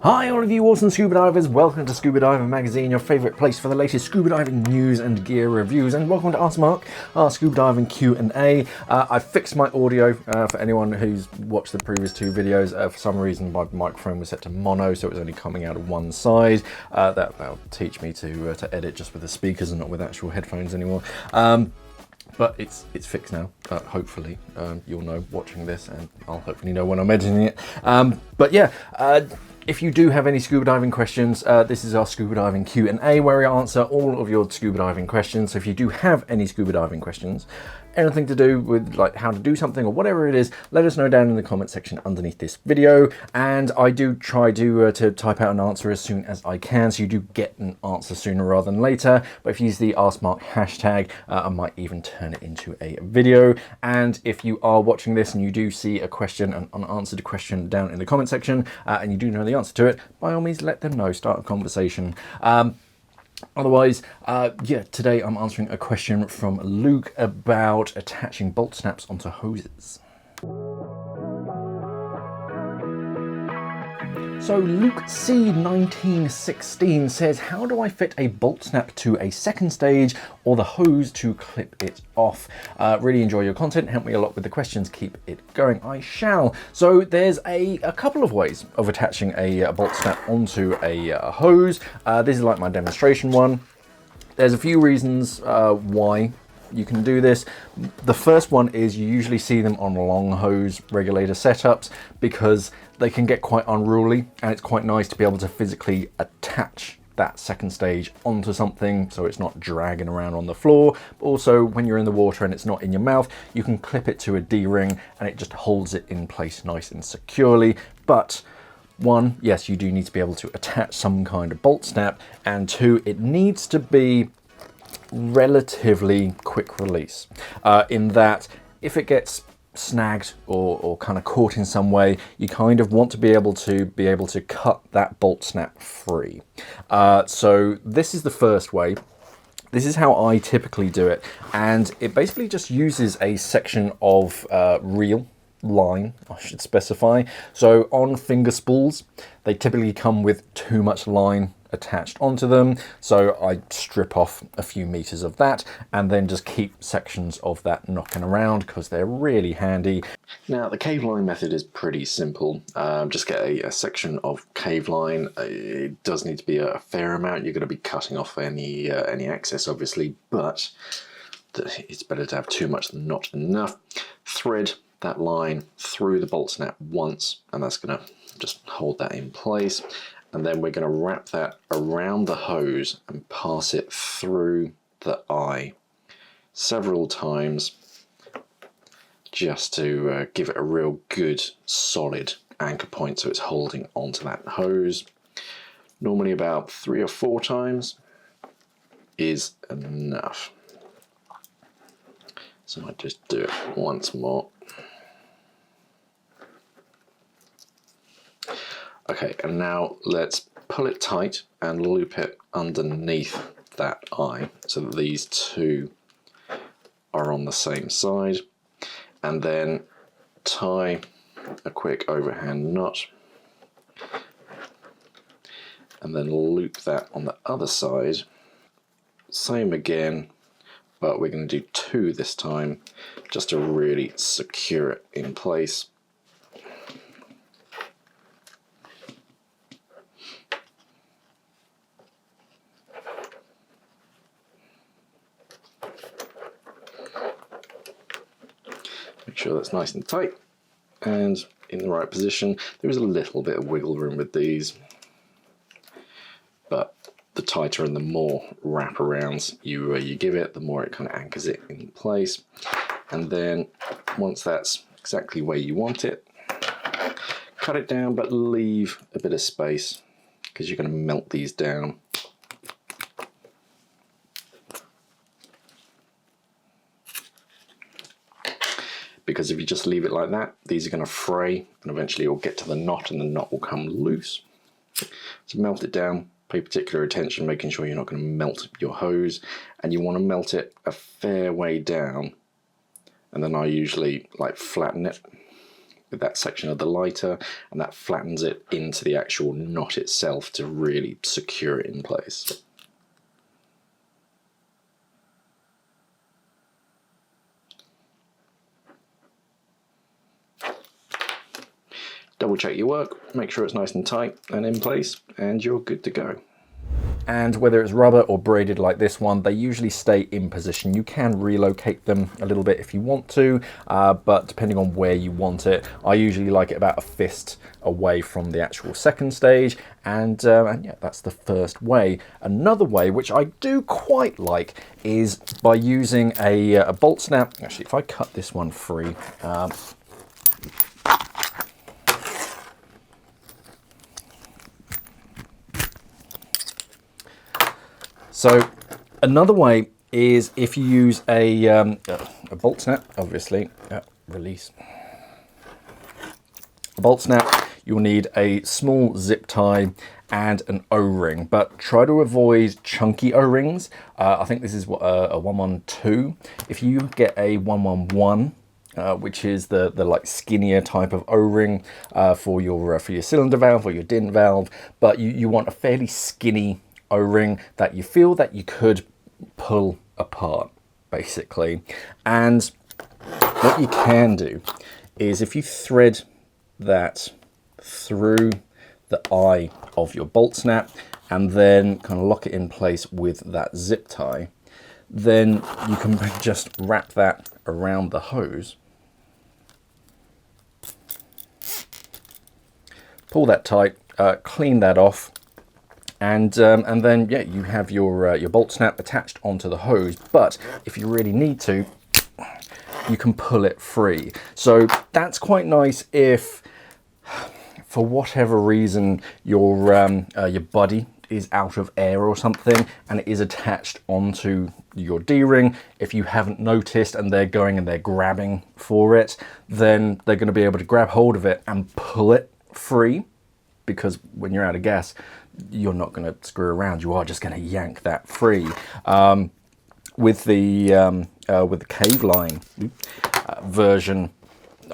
Hi all of you awesome scuba divers, welcome to Scuba Diver Magazine, your favourite place for the latest scuba diving news and gear reviews, and welcome to Ask Mark, our scuba diving Q&A. I fixed my audio for anyone who's watched the previous two videos. For some reason my microphone was set to mono, so it was only coming out of one side. That'll teach me to edit just with the speakers and not with actual headphones anymore. But it's fixed now. Hopefully you'll know watching this, and I'll hopefully know when I'm editing it. But yeah, if you do have any scuba diving questions, this is our scuba diving Q&A where we answer all of your scuba diving questions. So if you do have any scuba diving questions, anything to do with like how to do something or whatever it is, let us know down in the comment section underneath this video. And I do try to type out an answer as soon as I can, so you do get an answer sooner rather than later. But if you use the Ask Mark hashtag, I might even turn it into a video. And if you are watching this and you do see a question, an unanswered question down in the comment section, and you do know the answer to it, by all means let them know, start a conversation. Otherwise, yeah, today I'm answering a question from Luke about attaching bolt snaps onto hoses. So Luke C1916 says, how do I fit a bolt snap to a second stage or the hose to clip it off? Really enjoy your content, help me a lot with the questions, keep it going. I shall. So there's a couple of ways of attaching a bolt snap onto a hose. This is like my demonstration one. There's a few reasons why you can do this. The first one is you usually see them on long hose regulator setups because they can get quite unruly, and it's quite nice to be able to physically attach that second stage onto something so it's not dragging around on the floor. But also when you're in the water and it's not in your mouth, you can clip it to a D-ring and it just holds it in place nice and securely. But one, yes, you do need to be able to attach some kind of bolt snap, and two, it needs to be relatively quick release, in that if it gets snagged or kind of caught in some way, you kind of want to be able to cut that bolt snap free. So this is the first way. This is how I typically do it, and it basically just uses a section of reel line, I should specify. So on finger spools, they typically come with too much line attached onto them, so I strip off a few meters of that and then just keep sections of that knocking around because they're really handy. Now the cave line method is pretty simple. Just get a section of cave line. It does need to be a fair amount. You're going to be cutting off any excess obviously, but it's better to have too much than not enough. Thread that line through the bolt snap once, and that's going to just hold that in place. And then we're going to wrap that around the hose and pass it through the eye several times just to give it a real good solid anchor point so it's holding onto that hose. Normally about 3 or 4 times is enough. So I just do it once more. Okay, and now let's pull it tight and loop it underneath that eye so that these two are on the same side, and then tie a quick overhand knot and then loop that on the other side. Same again, but we're going to do 2 this time just to really secure it in place. Make sure that's nice and tight and in the right position. There is a little bit of wiggle room with these, but the tighter and the more wraparounds you give it, the more it kind of anchors it in place. And then once that's exactly where you want it, cut it down, but leave a bit of space because you're going to melt these down. Because if you just leave it like that, these are going to fray and eventually you'll get to the knot and the knot will come loose. So melt it down, pay particular attention, making sure you're not going to melt your hose, and you want to melt it a fair way down, and then I usually like flatten it with that section of the lighter, and that flattens it into the actual knot itself to really secure it in place. Double check your work, make sure it's nice and tight and in place, and you're good to go. And whether it's rubber or braided like this one, they usually stay in position. You can relocate them a little bit if you want to, but depending on where you want it, I usually like it about a fist away from the actual second stage, and yeah, that's the first way. Another way, which I do quite like, is by using a bolt snap. Actually, if I cut this one free, so another way is if you use a bolt snap, obviously, release. A bolt snap, you'll need a small zip tie and an O-ring, but try to avoid chunky O-rings. I think this is what a 112. If you get a 111, which is the like skinnier type of O-ring for your cylinder valve or your dint valve, but you want a fairly skinny O-ring that you feel that you could pull apart, basically. And what you can do is if you thread that through the eye of your bolt snap and then kind of lock it in place with that zip tie, then you can just wrap that around the hose, pull that tight, clean that off, and then yeah, you have your bolt snap attached onto the hose. But if you really need to, you can pull it free. So that's quite nice if, for whatever reason, your buddy is out of air or something and it is attached onto your D-ring. If you haven't noticed and they're going and they're grabbing for it, then they're going to be able to grab hold of it and pull it free, because when you're out of gas, you're not going to screw around, you are just going to yank that free. With the cave line version,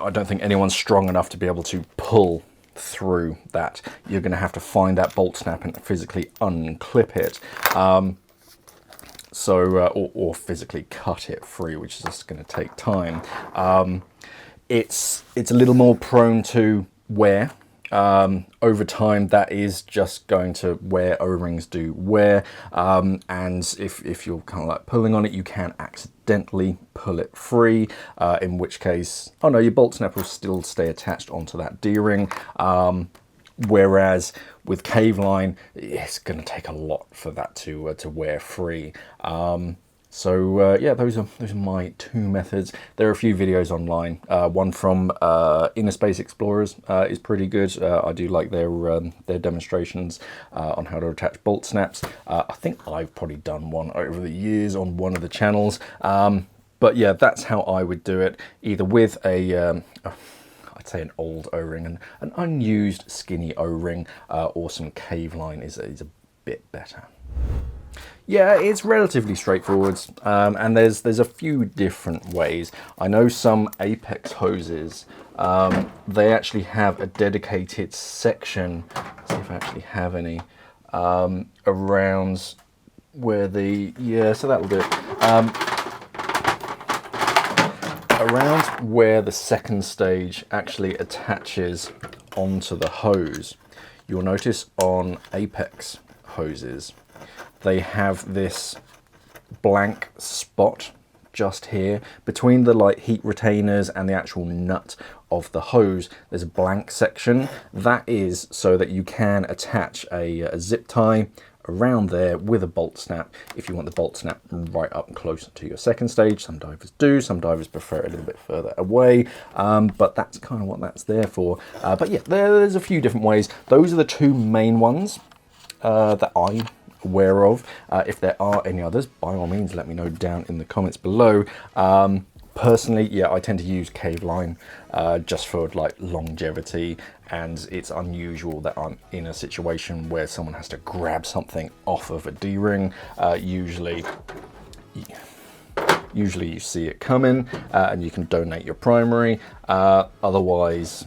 I don't think anyone's strong enough to be able to pull through that. You're going to have to find that bolt snap and physically unclip it, or physically cut it free, which is just going to take time. It's a little more prone to wear. Over time, that is just going to wear. O-rings do wear, and if you're kind of like pulling on it, you can accidentally pull it free, in which case, oh no, your bolt snap will still stay attached onto that D-ring. Whereas with cave line, it's going to take a lot for that to wear free. Yeah, those are my two methods. There are a few videos online. One from Inner Space Explorers is pretty good. I do like their demonstrations on how to attach bolt snaps. I think I've probably done one over the years on one of the channels. But yeah, that's how I would do it, either with I'd say an old O-ring, and an unused skinny O-ring, or some cave line is a bit better. Yeah, it's relatively straightforward, and there's a few different ways. I know some Apex hoses, they actually have a dedicated section, let's see if I actually have any, around where so that'll do it. Around where the second stage actually attaches onto the hose. You'll notice on Apex hoses, they have this blank spot just here between the like heat retainers and the actual nut of the hose. There's a blank section. That is so that you can attach a zip tie around there with a bolt snap if you want the bolt snap right up close to your second stage. Some divers do, some divers prefer it a little bit further away, but that's kind of what that's there for. But yeah, there's a few different ways. Those are the two main ones that I'm aware of. If there are any others, by all means let me know down in the comments below. Personally, yeah, I tend to use cave line just for like longevity, and it's unusual that I'm in a situation where someone has to grab something off of a D-ring. Usually usually you see it coming, and you can donate your primary. Otherwise,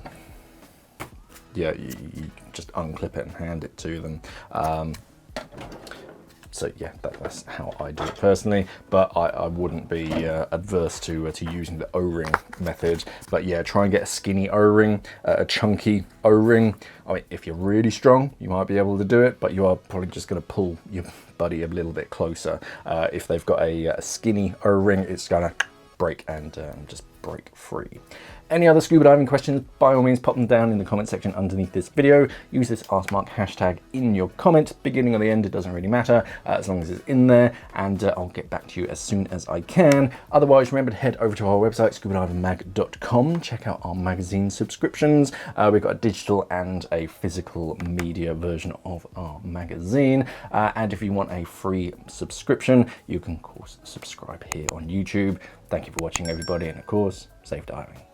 yeah, you just unclip it and hand it to them. So yeah, that's how I do it personally, but I wouldn't be adverse to using the O-ring method. But yeah, try and get a skinny O-ring, a chunky O-ring. I mean, if you're really strong, you might be able to do it, but you are probably just going to pull your buddy a little bit closer. If they've got a skinny O-ring, it's going to break and just break free. Any other scuba diving questions, by all means pop them down in the comment section underneath this video. Use this Ask Mark hashtag in your comment, beginning or the end, it doesn't really matter, as long as it's in there, and I'll get back to you as soon as I can. Otherwise, remember to head over to our website, scubadivingmag.com, check out our magazine subscriptions. We've got a digital and a physical media version of our magazine, and if you want a free subscription, you can of course subscribe here on YouTube. Thank you for watching, everybody, and of course, safe diving.